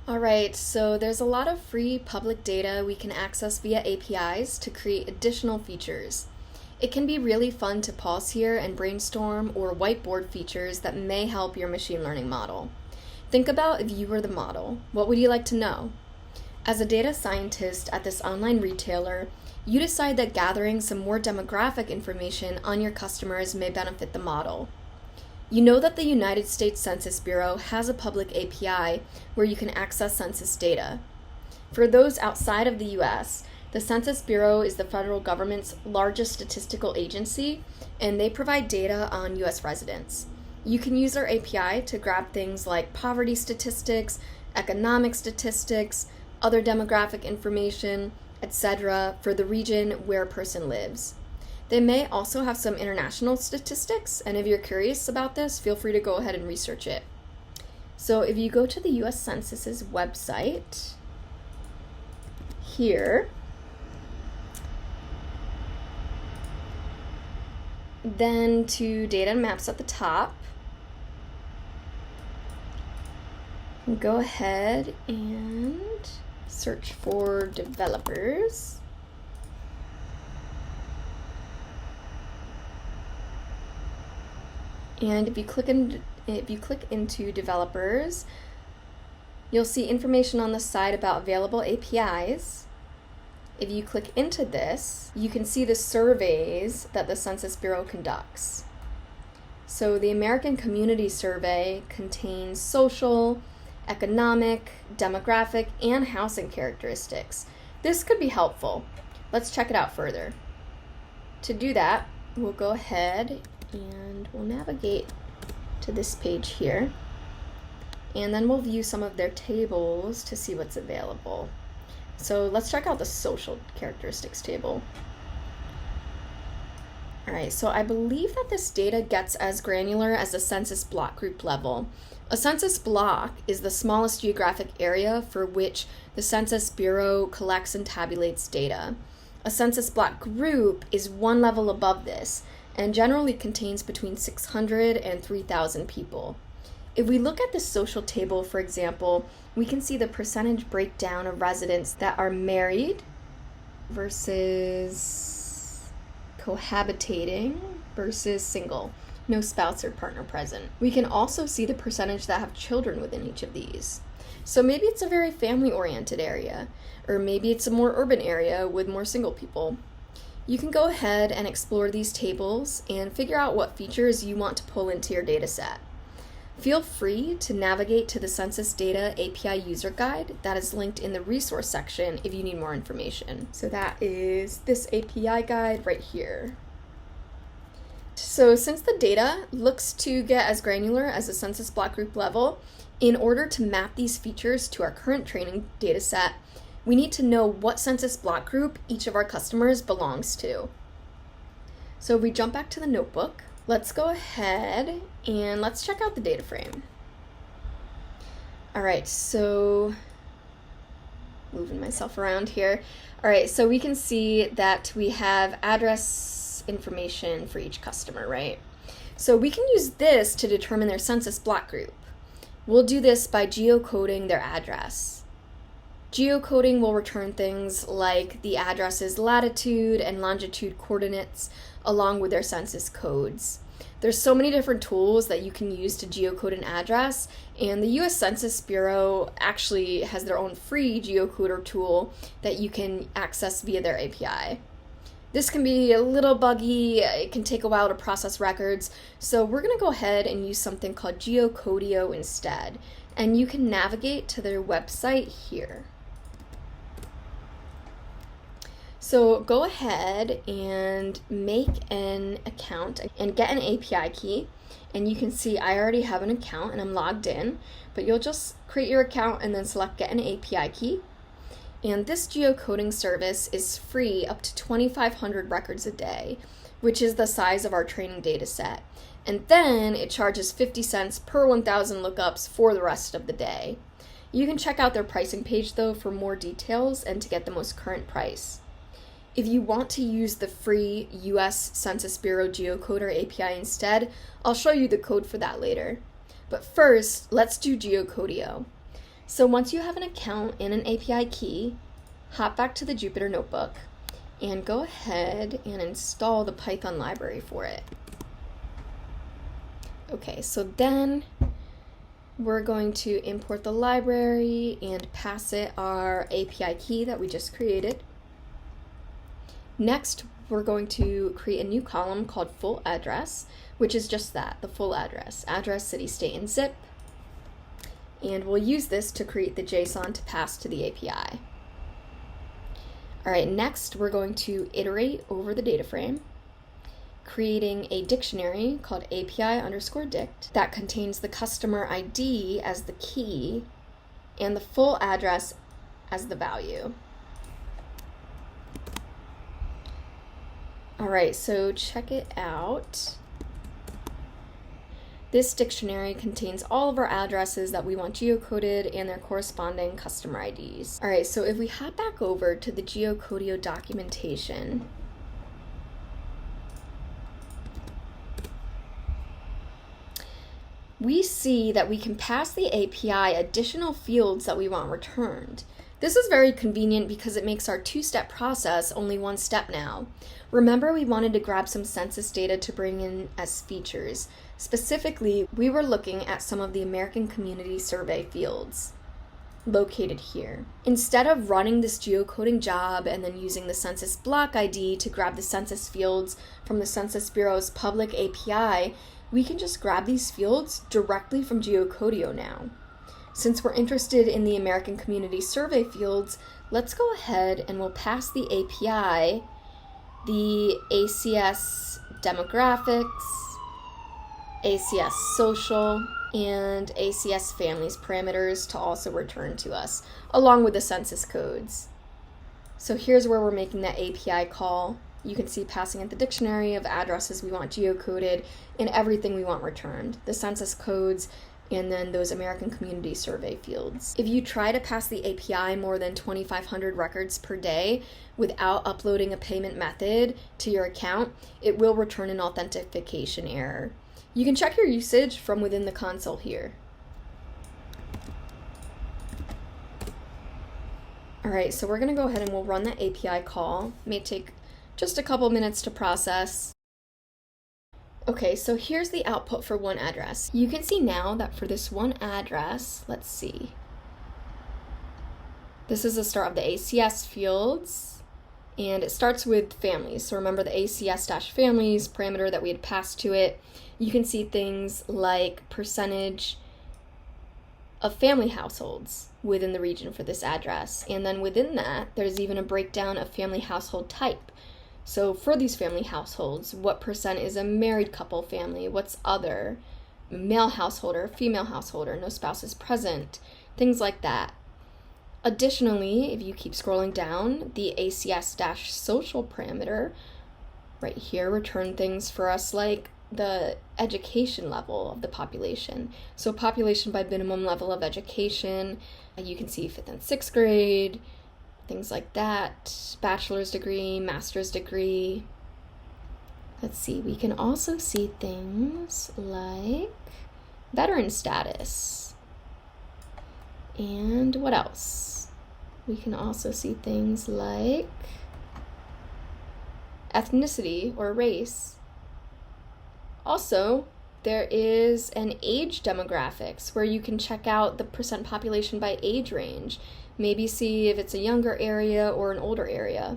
Alright, so there's a lot of free public data we can access via APIs to create additional features. It can be really fun to pause here and brainstorm or whiteboard features that may help your machine learning model. Think about if you were the model. What would you like to know? As a data scientist at this online retailer, you decide that gathering some more demographic information on your customers may benefit the model. You know that the United States Census Bureau has a public API where you can access census data. For those outside of the US, the Census Bureau is the federal government's largest statistical agency, and they provide data on US residents. You can use their API to grab things like poverty statistics, economic statistics, other demographic information, etc., for the region where a person lives. They may also have some international statistics, and if you're curious about this, feel free to go ahead and research it. So if you go to the US Census's website, here, then to data and maps at the top, go ahead and search for developers. And if you click into developers, you'll see information on the side about available APIs. If you click into this, you can see the surveys that the Census Bureau conducts. So the American Community Survey contains social, economic, demographic, and housing characteristics. This could be helpful. Let's check it out further. To do that, we'll go ahead and we'll navigate to this page here, and then we'll view some of their tables to see what's available. So let's check out the social characteristics table. Alright, so I believe that this data gets as granular as the census block group level. A census block is the smallest geographic area for which the Census Bureau collects and tabulates data. A census block group is one level above this, and generally contains between 600 and 3,000 people. If we look at the social table, for example, we can see the percentage breakdown of residents that are married versus cohabitating versus single, no spouse or partner present. We can also see the percentage that have children within each of these. So maybe it's a very family-oriented area, or maybe it's a more urban area with more single people. You can go ahead and explore these tables and figure out what features you want to pull into your data set. Feel free to navigate to the Census Data API User Guide that is linked in the resource section if you need more information. So that is this API guide right here. So since the data looks to get as granular as the census block group level, in order to map these features to our current training data set, we need to know what census block group each of our customers belongs to. So if we jump back to the notebook, let's go ahead and let's check out the data frame. All right, so moving myself around here. All right, so we can see that we have address information for each customer, right? So we can use this to determine their census block group. We'll do this by geocoding their address. Geocoding will return things like the address's latitude and longitude coordinates along with their census codes. There's so many different tools that you can use to geocode an address, and the US Census Bureau actually has their own free geocoder tool that you can access via their API. This can be a little buggy, it can take a while to process records, so we're going to go ahead and use something called Geocodio instead, and you can navigate to their website here. So go ahead and make an account and get an API key, and you can see I already have an account and I'm logged in, but you'll just create your account and then select get an API key. And this geocoding service is free up to 2,500 records a day, which is the size of our training data set. And then it charges 50 cents per 1,000 lookups for the rest of the day. You can check out their pricing page though for more details and to get the most current price. If you want to use the free US Census Bureau Geocoder API instead, I'll show you the code for that later. But first, let's do Geocodio. So once you have an account and an API key, hop back to the Jupyter Notebook and go ahead and install the Python library for it. Okay, so then we're going to import the library and pass it our API key that we just created. Next, we're going to create a new column called full address, which is just that, the full address, city, state, and zip. And we'll use this to create the JSON to pass to the API. All right, next we're going to iterate over the data frame, creating a dictionary called API_dict that contains the customer ID as the key and the full address as the value. All right, so check it out. This dictionary contains all of our addresses that we want geocoded and their corresponding customer IDs. All right, so if we hop back over to the Geocodio documentation, we see that we can pass the API additional fields that we want returned. This is very convenient because it makes our two-step process only one step now. Remember, we wanted to grab some census data to bring in as features. Specifically, we were looking at some of the American Community Survey fields located here. Instead of running this geocoding job and then using the census block ID to grab the census fields from the Census Bureau's public API, we can just grab these fields directly from Geocodio now. Since we're interested in the American Community Survey fields, let's go ahead and we'll pass the API the ACS demographics, ACS social, and ACS families parameters to also return to us, along with the census codes. So here's where we're making that API call. You can see passing in the dictionary of addresses we want geocoded and everything we want returned, the census codes, and then those American Community Survey fields. If you try to pass the API more than 2,500 records per day without uploading a payment method to your account, it will return an authentication error. You can check your usage from within the console here. All right, so we're gonna go ahead and we'll run that API call. It may take just a couple minutes to process. Okay, so here's the output for one address. You can see now that for this one address, let's see. This is the start of the ACS fields, and it starts with families. So remember the ACS-families parameter that we had passed to it. You can see things like percentage of family households within the region for this address. And then within that, there's even a breakdown of family household type. So for these family households, what percent is a married couple family? What's other? Male householder, female householder, no spouses present, things like that. Additionally, if you keep scrolling down, the ACS-social parameter right here return things for us like the education level of the population. So population by minimum level of education, you can see 5th and 6th grade, things like that, bachelor's degree, master's degree. Let's see, we can also see things like veteran status. And what else? We can also see things like ethnicity or race. Also, there is an age demographics where you can check out the percent population by age range. Maybe see if it's a younger area or an older area.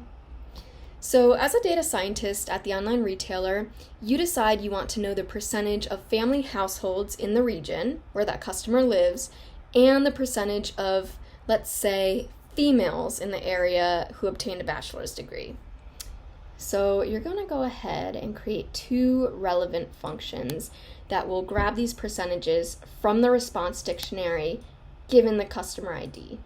So as a data scientist at the online retailer, you decide you want to know the percentage of family households in the region where that customer lives and the percentage of, let's say, females in the area who obtained a bachelor's degree. So you're going to go ahead and create two relevant functions that will grab these percentages from the response dictionary given the customer ID.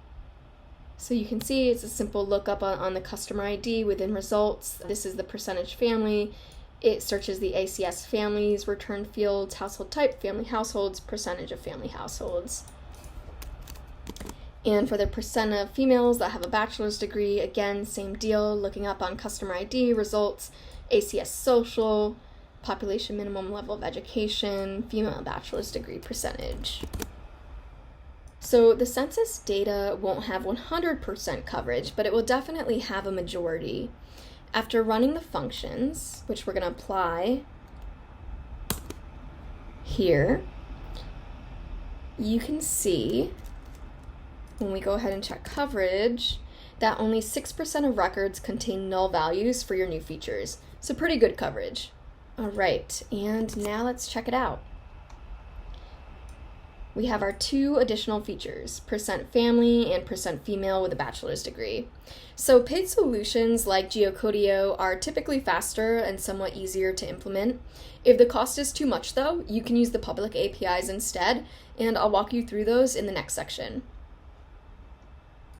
So you can see it's a simple lookup on the customer ID within results. This is the percentage family. It searches the ACS families, return fields, household type, family households, percentage of family households. And for the percent of females that have a bachelor's degree, again, same deal, looking up on customer ID, results, ACS social, population minimum level of education, female bachelor's degree percentage. So the census data won't have 100% coverage, but it will definitely have a majority. After running the functions, which we're going to apply here, you can see when we go ahead and check coverage that only 6% of records contain null values for your new features. So pretty good coverage. All right, and now let's check it out. We have our 2 additional features, %family and %female with a bachelor's degree. So paid solutions like Geocodio are typically faster and somewhat easier to implement. If the cost is too much though, you can use the public APIs instead, and I'll walk you through those in the next section.